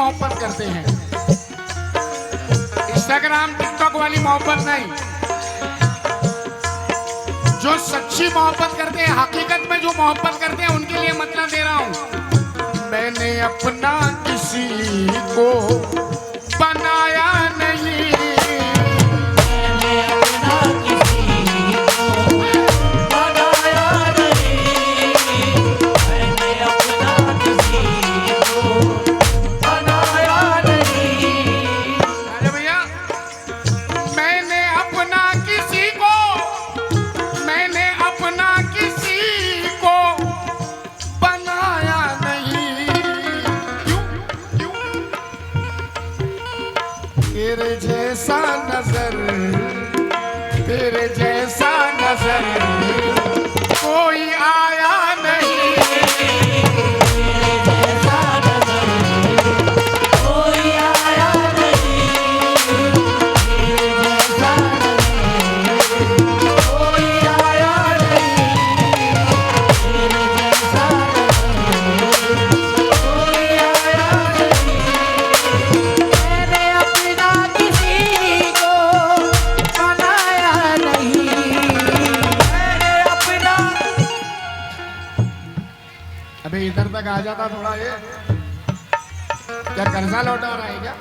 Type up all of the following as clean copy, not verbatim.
मोहब्बत करते हैं, इंस्टाग्राम टिकटॉक वाली मोहब्बत नहीं। जो सच्ची मोहब्बत करते हैं, हकीकत में जो मोहब्बत करते हैं, उनके लिए मतलब दे रहा हूं। मैंने अपना किसी को बनाया नहीं, तेरे जैसा नजर, तेरे जैसा नजर कोई आया नहीं, तेरे जैसा नजर कोई आया नहीं, तेरे जैसा नजर कोई आया नहीं, तेरे जैसा नजर कोई आया नहीं। मैंने अपना किसी को बनाया नहीं, मैंने अपना। अबे इधर तक आ जाता थोड़ा, ये क्या कर्जा लौटा रहा है क्या?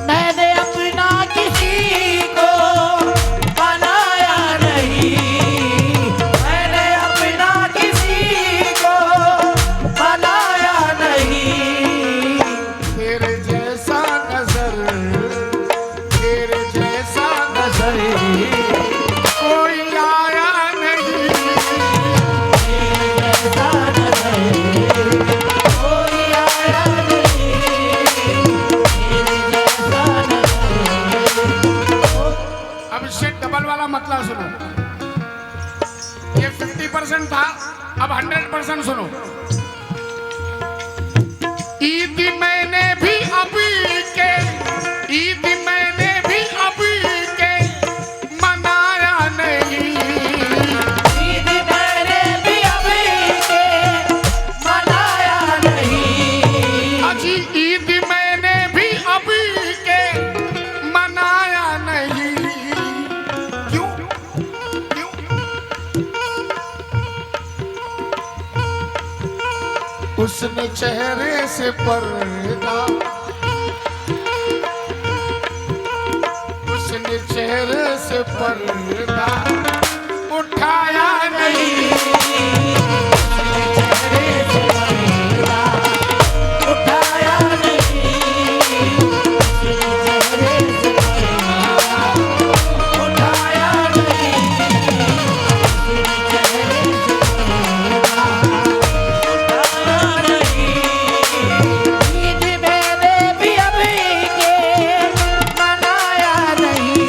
मैंने अपना किसी को बनाया नहीं, मैंने अपना किसी को बनाया नहीं, तेरे जैसा नजर, तेरे जैसा नजर कोई आया नहीं, तेरे जैसा नजर कोई आया नहीं, तेरे जैसा नजर। अब इससे डबल वाला मतलब सुनो, ये 50% था, अब 100% सुनो। ईद मैंने भी अभी के, ईद मैंने भी अभी के मनाया नहीं, ईद मैंने भी अभी के मनाया नहीं, अजी ईद मैंने भी अभी के मनाया नहीं। क्यों क्यों? उसने चेहरे से पर्दा, उसने चेहरे से पर्दा उठाया नहीं, उसने चेहरे से पर्दा उठाया नहीं, उसने चेहरे से पर्दा उठाया नहीं, उसने चेहरे से पर्दा उठाया नहीं। ईद मैंने भी अभी के मनाया नहीं,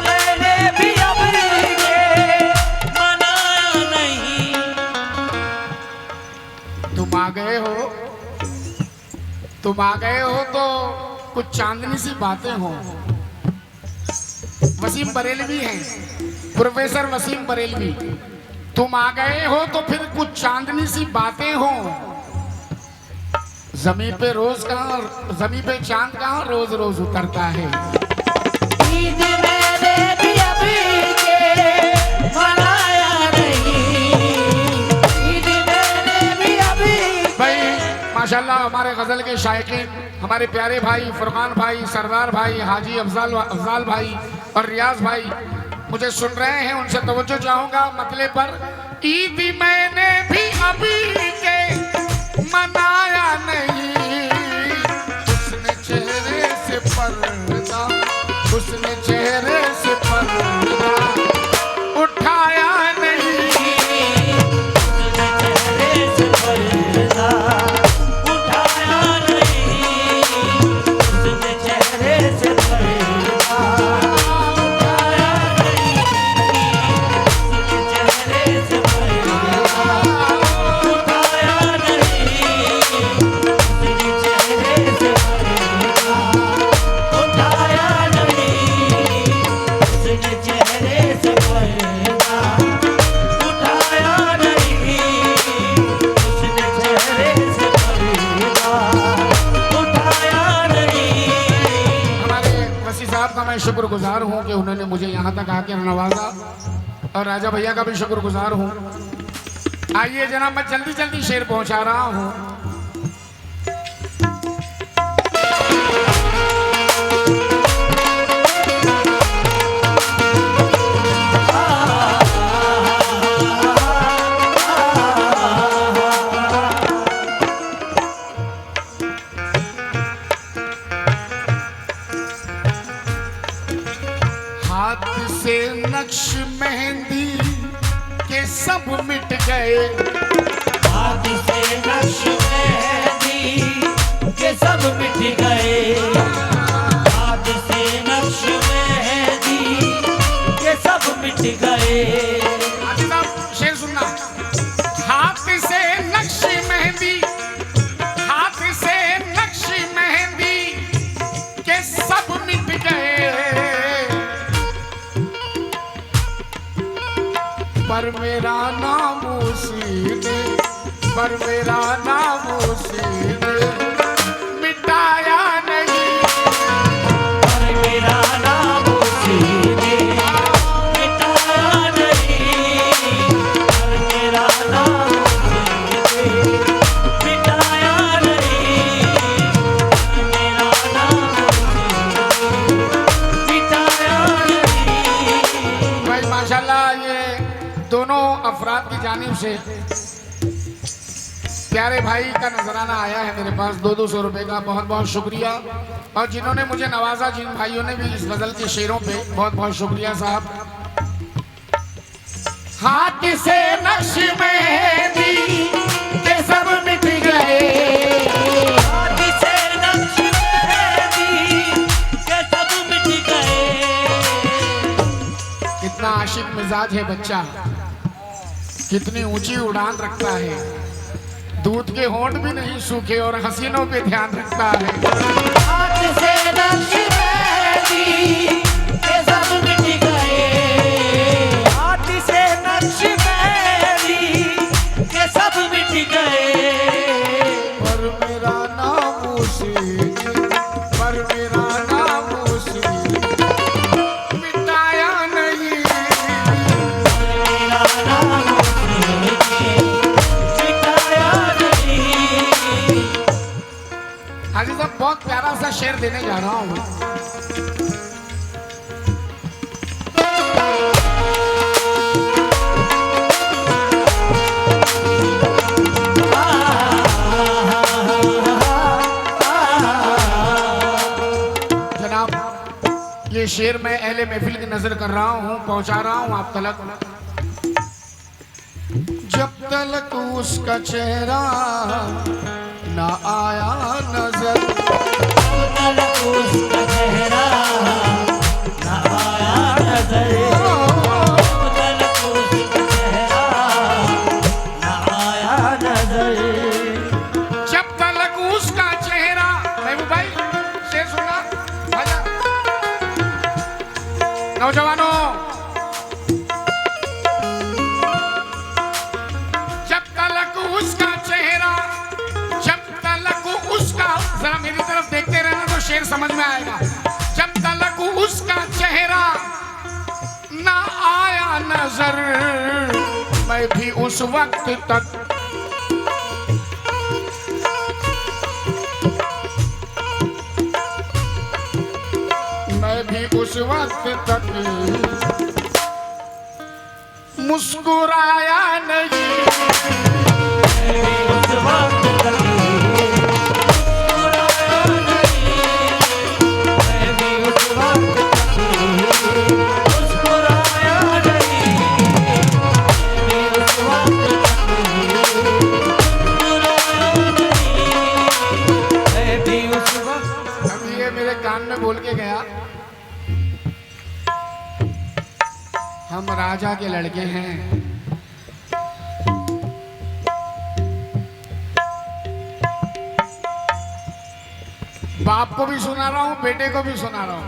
मैंने भी अभी के मनाया नहीं। तुम आ गए हो, तुम आ गए हो तो कुछ चांदनी सी बातें हो। वसीम बरेलवी हैं, प्रोफेसर वसीम बरेलवी। तुम आ गए हो तो फिर कुछ चांदनी सी बातें हो। जमीन पे रोज कहाँ, जमीन पे चांद कहाँ रोज रोज उतरता है। ईद मैंने भी अभी के मनाया नहीं, ईद मैंने भी अभी। भाई माशाल्लाह हमारे गजल के शायकीन, हमारे प्यारे भाई फुरकान भाई, सरदार भाई, हाजी अफजाल भाई और रियाज भाई मुझे सुन रहे हैं, उनसे तवज्जो चाहूंगा मतले पर। ईद मैंने भी अभी के मनाया नहीं, उसने चेहरे से पर्दा, उसने चेहरे से पर्दा उठाया नहीं, उसने चेहरे से पर्दा उठाया नहीं, उसने चेहरे से पर्दा उठाया नहीं, उसने चेहरे से पर्दा उठाया नहीं, उसने चेहरे से पर्दा उठाया नहीं, उसने मैं शुक्रगुजार हूँ कि उन्होंने मुझे यहाँ तक आकर नवाजा, और राजा भैया का भी शुक्रगुजार हूँ। आइए जनाब, मैं जल्दी जल्दी शेर पहुँचा रहा हूँ। हाथ से नक्श मेहंदी के सब मिट गए, हाथ से नक्श मेहंदी के सब मिट गए, हाथ से नक्श मेहंदी के सब मिट गए। शेर सुनना। हाथ से नक्श मेहंदी, हाथ से नक्श मेहंदी के सब मिट गए, पर मेरा नाम उसी ने, पर मेरा नाम उसी ने मिटाया नहीं, पर मेरा नाम उसी ने मिटाया नहीं, पर मेरा नाम उसी ने मिटाया नहीं, पर मेरा नाम उसी ने मिटाया नहीं। भाई माशाल्लाह, ये दोनों अफराद की जानिब से प्यारे भाई का नजराना आया है मेरे पास 200 रुपए का। बहुत बहुत शुक्रिया। और जिन्होंने मुझे नवाजा, जिन भाइयों ने भी इस गजल के शेरों पे, बहुत बहुत शुक्रिया साहब। हाथ से नक्श मेहंदी के सब मिट गए, हाथ से नक्श मेहंदी के सब मिट गए। कितना आशिक मिजाज है बच्चा, कितनी ऊंची उड़ान रखता है, दूध के होंठ भी नहीं सूखे और हसीनों पे ध्यान रखता है। हाथ से नक्श मेहंदी के सब मिट गए, हाथ से नक्श मेहंदी के सब मिट गए, पर मेरा नाम उसी, पर मेरा नाम उसी मिटाया नहीं, पर मेरा नाम उसी ने मिटाया नहीं। हाजी साहब, बहुत प्यारा सा शेर देने जा रहा हूँ। जनाब, ये शेर मैं अहले महफिल की नजर कर रहा हूँ, पहुंचा रहा हूँ आप तलक। जब तलक उसका चेहरा ना आया नजर, तलक उसका चेहरा ना आया नजर, तलक उसका चेहरा ना आया नजर। जब तलक उसका चेहरा, महबूब भाई शेर सुनना भाईजान। नौजवानों, जब तलक उसका चेहरा, जब तलक उसका, जरा मेरी तरफ देखते रहना तो शेर समझ में आएगा। जब तलक उसका चेहरा ना आया नजर, मैं भी उस वक्त तक, मैं भी उस वक्त तक मुस्कुराया नहीं, उस वक्त तक मुस्कुराया नहीं, मैं भी उस वक्त तक मुस्कुराया नहीं, मैं भी उस वक्त तक मुस्कुराया नहीं, मैं भी उस वक्त। अभी ये मेरे कान में बोल के गया, हम राजा के लड़के हैं, बाप को भी सुना रहा हूँ, बेटे को भी सुना रहा हूँ,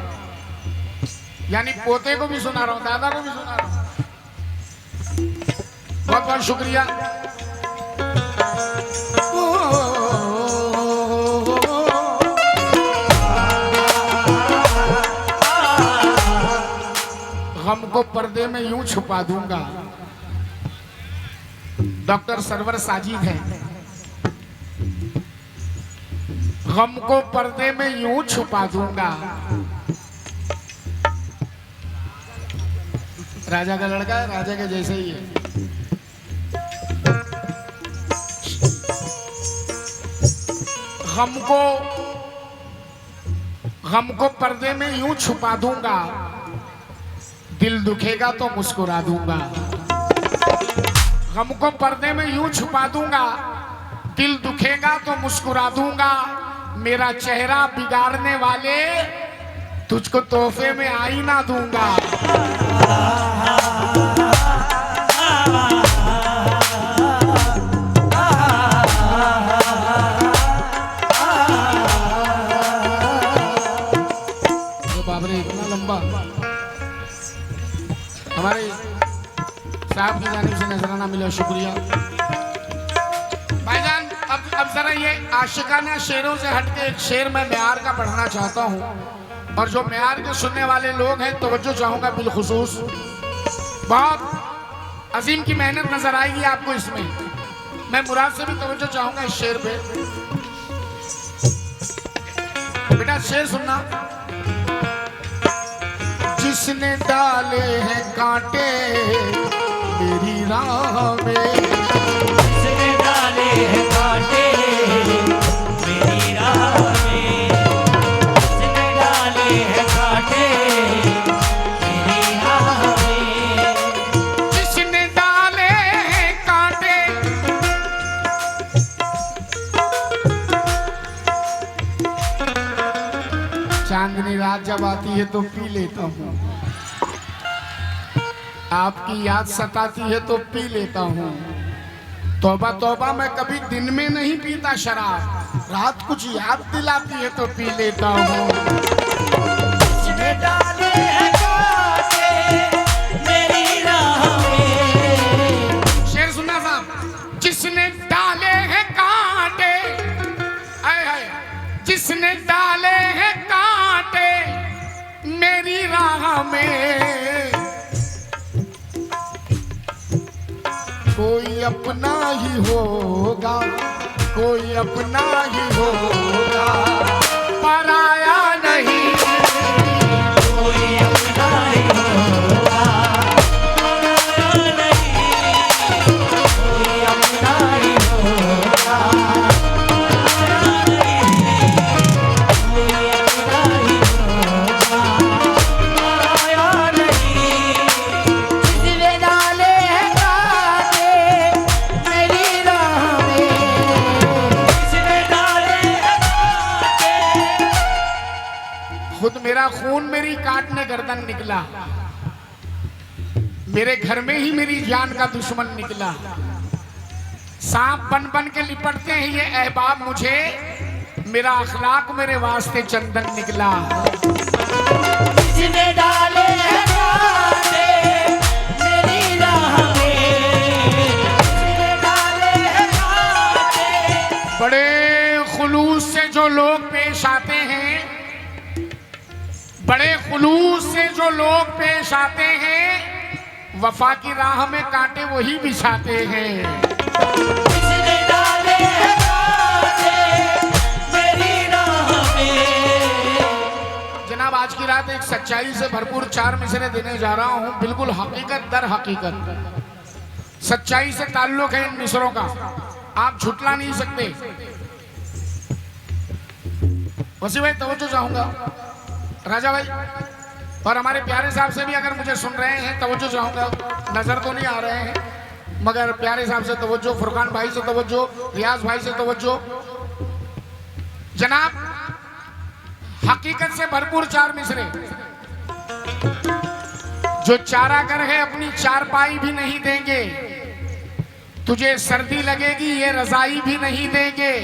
यानी पोते को भी सुना रहा हूँ, दादा को भी सुना रहा हूँ। बहुत बहुत शुक्रिया। गम को पर्दे में यूं छुपा दूंगा। डॉक्टर सरवर साजिद है। गम को पर्दे में यूं छुपा दूंगा। राजा का लड़का है, राजा के जैसे ही है। गम को पर्दे में यूं छुपा दूंगा। दिल दुखेगा तो मुस्कुरा दूंगा। गम को पर्दे में यूं छुपा दूंगा। दिल दुखेगा तो मुस्कुरा दूंगा। मेरा चेहरा बिगाड़ने वाले तुझको तोहफे में आईना दूंगा। बाबरे इतना लंबा हमारे साहब की जानिब से नजराना मिला, शुक्रिया भाईजान। अब जरा ये आशिकाना शेरों से हटके एक शेर मैं म्यार का पढ़ना चाहता हूँ, और जो म्यार के सुनने वाले लोग हैं तवज्जो चाहूंगा बिलखुसूस। बहुत अजीम की मेहनत नजर आएगी आपको इसमें। मैं मुराद से भी तवज्जो चाहूंगा इस शेर पे। बेटा शेर सुनना। जिसने डाले हैं कांटे मेरी राह में, जिसने डाले हैं कांटे मेरी राह में, जिसने डाले हैं कांटे मेरी राह में, जिसने डाले हैं कांटे। चांदनी रात जब आती है तो पी लेता हूँ, आपकी याद सताती है तो पी लेता हूँ। तौबा तौबा मैं कभी दिन में नहीं पीता शराब, रात कुछ याद दिलाती है तो पी लेता हूँ। जिसने डाले हैं कांटे मेरी राह में। शेर सुनना साहब। जिसने डाले हैं कांटे, आए हाय, जिसने डाले हैं कांटे मेरी राह में, कोई अपना ही होगा, कोई अपना ही होगा, पराया नहीं। कोई अपना ही होगा, पराया नहीं, कोई अपना ही होगा, पराया नहीं, कोई अपना ही होगा, पराया नहीं। जिसने डाले हैं कांटे मेरी राह में, जिसने डाले हैं कांटे। खुद मेरा खून मेरी काटने गर्दन निकला, मेरे घर में ही मेरी जान का दुश्मन निकला। सांप बन बन के लिपटते हैं ये अहबाब मुझे, मेरा अखलाक मेरे वास्ते चंदन निकला। जिसने डाले हैं कांटे मेरी राह में, जिसने डाले हैं कांटे। बड़े खुलूस से जो लोग पेश आते हैं, बड़े खुलूस से जो लोग पेश आते हैं, वफा की राह में कांटे वही बिछाते हैं। जिसने डाले हैं कांटे मेरी राह में। जनाब आज की रात एक सच्चाई से भरपूर 4 मिसरे देने जा रहा हूं, बिल्कुल हकीकत दर हकीकत। सच्चाई से ताल्लुक है इन मिसरों का, आप झुटला नहीं सकते। वसी भाई तवज्जो चाहूंगा, राजा भाई और हमारे प्यारे साहब से भी अगर मुझे सुन रहे हैं तवज्जो चाहूंगा। नजर तो नहीं आ रहे हैं मगर प्यारे साहब से तवज्जो, फुरकान भाई से तवज्जो, रियाज भाई से तवज्जो। जनाब हकीकत से भरपूर 4 मिसरे। जो चारागर है अपनी चारपाई भी नहीं देंगे, तुझे सर्दी लगेगी ये रजाई भी नहीं देंगे,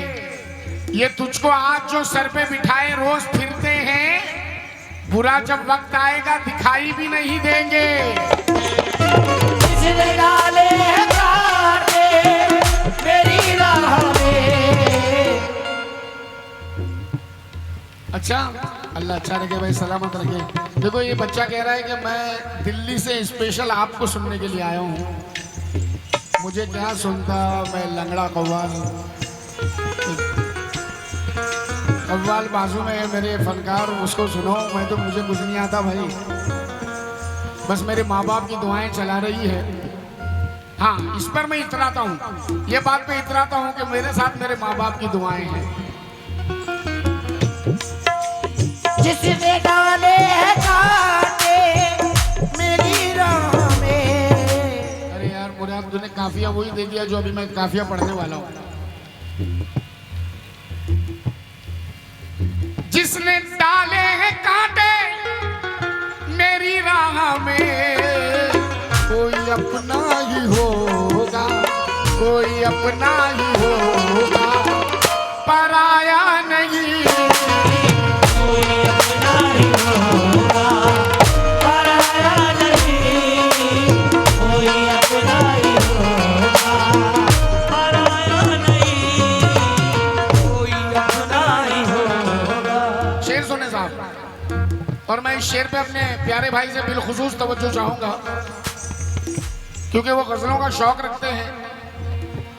ये तुझको आज जो सर पे बिठाए रोज फिरते हैं, बुरा जब वक्त आएगा दिखाई भी नहीं देंगे। जिसने डाले हैं कांटे मेरी राह में। अच्छा अल्लाह अच्छा रखे भाई, सलामत रखे। देखो ये बच्चा कह रहा है कि मैं दिल्ली से स्पेशल आपको सुनने के लिए आया हूँ। मुझे क्या सुनता, मैं लंगड़ा कव्वाल। कव्वाल बाजू में है मेरे फनकार, उसको सुनो। मैं तो, मुझे कुछ नहीं आता भाई, बस मेरे माँ बाप की दुआएं चला रही है। हाँ, इस पर मैं इतराता हूँ, ये बात पे इतराता हूँ कि मेरे साथ मेरे माँ बाप की दुआएं हैं। जिसने डाले हैं कांटे मेरी राह में। अरे यार मुराद, तूने काफिया वही दे दिया जो अभी मैं काफिया पढ़ने वाला हूँ। जिसने डाले हैं कांटे मेरी राह में, कोई अपना ही होगा, कोई अपना ही होगा, पराया नहीं। कोई अपना ही होगा, पराया नहीं। कोई अपना ही होगा, पराया नहीं। कोई अपना ही होगा। शेर सुने साहब, और मैं इस शेर पे अपने प्यारे भाई से बिलखुसूस तवज्जो चाहूंगा, क्योंकि वो गजलों का शौक रखते हैं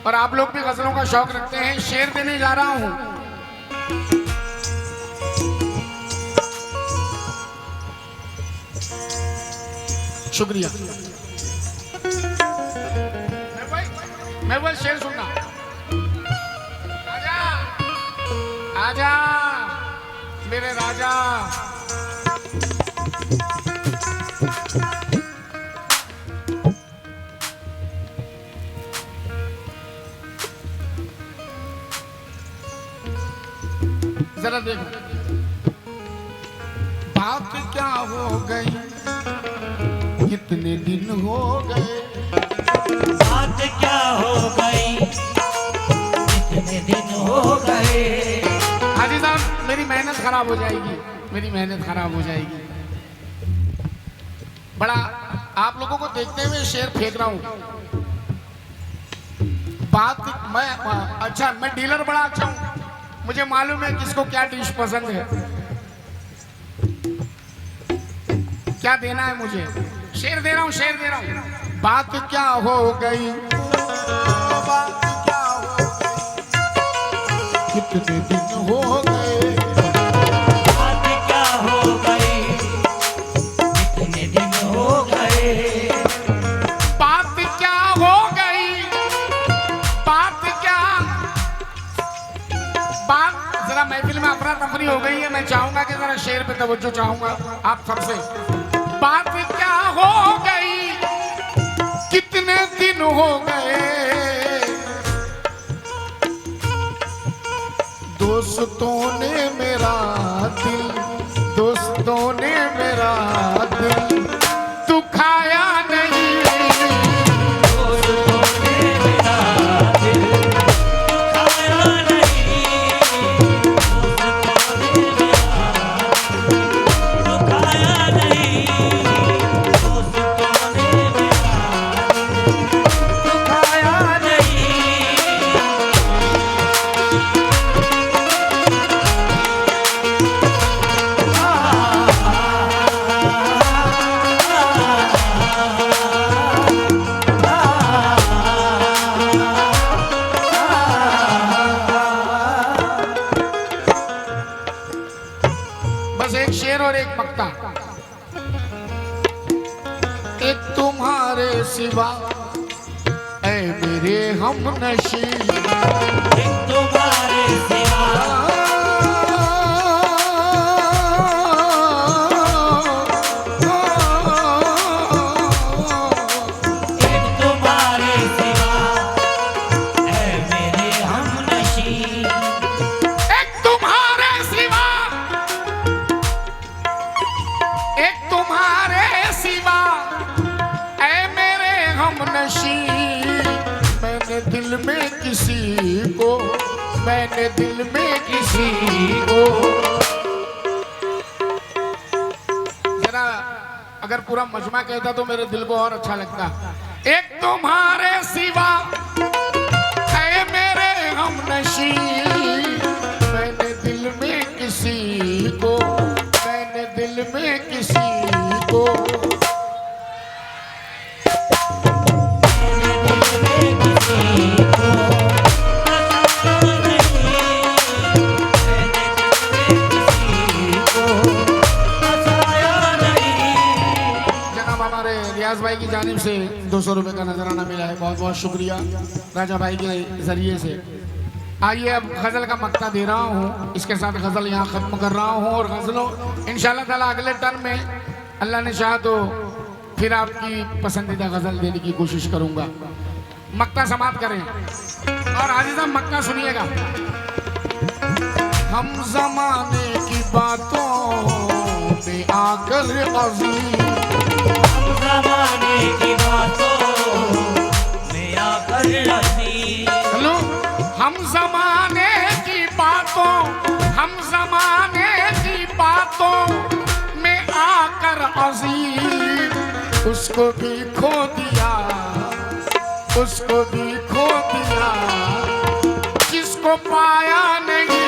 और आप लोग भी गजलों का शौक रखते हैं। शेर देने जा रहा हूं। शुक्रिया। मैं वो शेर सुनना। आजा आजा मेरे राजा। जरा देखो, बात क्या हो गई, कितने दिन हो गए। बात क्या हो गई, कितने दिन हो गए। हाजी साहब, मेरी मेहनत खराब हो जाएगी, मेरी मेहनत खराब हो जाएगी। बड़ा आप लोगों को देखते हुए शेर फेंक रहा हूं। बात मैं, अच्छा मैं डीलर बड़ा अच्छा हूं, मुझे मालूम है किसको क्या डिश पसंद है, क्या देना है मुझे। शेर दे रहा हूं, शेर दे रहा हूं। बात क्या हो गई, बात क्या हो गई, कितने दिन हो गए। बात क्या हो गई, कितने दिन हो गए। बात क्या हो गई, बात क्या, बात जरा महफिल में अफरा तफरी हो गई है। मैं चाहूंगा कि जरा शेर पे तवज्जो चाहूंगा आप सबसे। बात क्या हो गई, कितने दिन हो गए। दोस्तों ने मेरा दिल, दोस्तों ने मेरा दिल दुखाया नहीं। दोस्तों ने मेरा दिल दुखाया नहीं। दोस्तों ने मेरा दिल दुखाया नहीं। दोस्तों ने मेरा दिल दुखाया नहीं। बस एक शेर और एक मक्ता। एक तुम्हारे सिवा ऐ मेरे हमनशी, एक तुम्हारे सिवा एक तुम्हारे सिवा ऐ मेरे हमनशी। एक तुम्हारे सिवा, एक तुम्हारे सिवा ऐ मेरे हमनशी। मैंने दिल में किसी को, मैंने दिल में किसी को। जरा अगर पूरा मजमा कहता तो मेरे दिल को और अच्छा लगता। एक तुम्हारे सिवा ऐ मेरे हमनशी, मैंने दिल में किसी को को। जनाब हमारे रियाज भाई की जानिब से 200 रुपये का नजराना मिला है, बहुत बहुत शुक्रिया राजा भाई के जरिए से। आइए अब गज़ल का मक्ता दे रहा हूँ, इसके साथ गज़ल यहाँ ख़त्म कर रहा हूँ। और गज़लों इंशाल्लाह ताला अगले टर्म में अल्लाह ने चाहा तो फिर आपकी पसंदीदा गज़ल देने की कोशिश करूँगा। मक्ता समाप्त करें और हाजी साहब मक्ता सुनिएगा। हम ज़माने की बातों पे आकर अज़ीम, हम ज़माने की बातों में आकर अज़ीम, हेलो, हम ज़माने की बातों, हम ज़माने की बातों में आकर अज़ीम, उसको भी खो दिया, उसको भी खो दिया, जिसको पाया नहीं